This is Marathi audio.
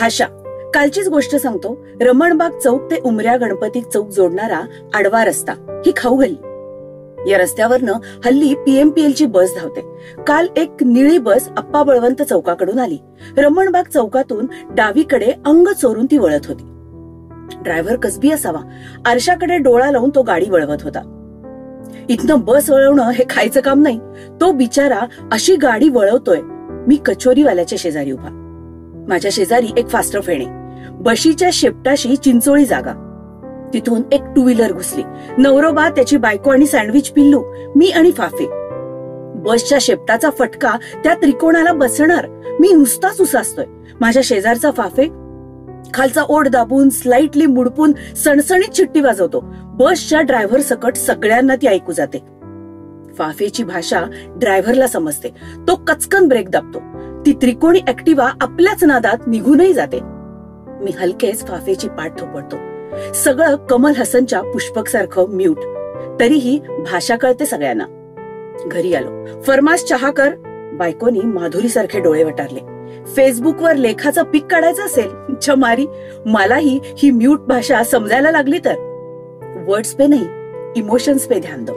भाषा. कालचीच गोष्ट सांगतो. रमणबाग चौक ते उमऱ्या गणपती चौक जोडणारा आडवा रस्ता ही खाऊ गल्ली. या रस्त्यावरनं हल्ली PMPL ची बस धावते. काल एक निळी बस अप्पा बळवंत चौकाकडून आली. रमणबाग चौकातून डावीकडे अंग चोरून ती वळत होती. ड्रायव्हर कसबी असावा, आरशाकडे डोळा लावून तो गाडी वळवत होता. इथनं बस वळवणं हे खायचं काम नाही. तो बिचारा अशी गाडी वळवतोय. मी कचोरीवाल्याच्या शेजारी उभा. माझ्या शेजारी एक फास्टर फेणे. बशीच्या शेपटाशी चिंचोळी जागा. तिथून एक 2 व्हीलर घुसली. नवरोबा, त्याची बायको आणि सँडविच पिल्लू, मी आणि फाफे. बसच्या शेपटाचा फटका त्या त्रिकोणाला बसणार. मी नुसताच उसासतोय. माझ्या शेजारचा फाफे खालचा ओठ दाबून स्लाइटली मुडपून सणसणीत शिट्टी वाजवतो. बसच्या ड्रायव्हर सकट सगळ्यांना ती ऐकू जाते. फाफेची भाषा ड्रायव्हरला समजते. तो कचकन ब्रेक दाबतो. ती त्रिकोणी ऍक्टिव्हा आपल्याच नादात निघूनही जाते. मी हलकेच फाफेची पाठ थोपडतो. सगळं कमल हसनच्या पुष्पक सारखं म्यूट. तरीही भाषा कळते सगळ्यांना. घरी आलो. फरमास चहा कर. बायकोनी माधुरी सारखे डोळे वटारले. फेसबुकवर लेखाचं पीक काढायचं असेल छमारी. मलाही ही म्यूट भाषा समजायला लागली तर वर्ड्स पे नाही, इमोशन्स पे ध्यान दो.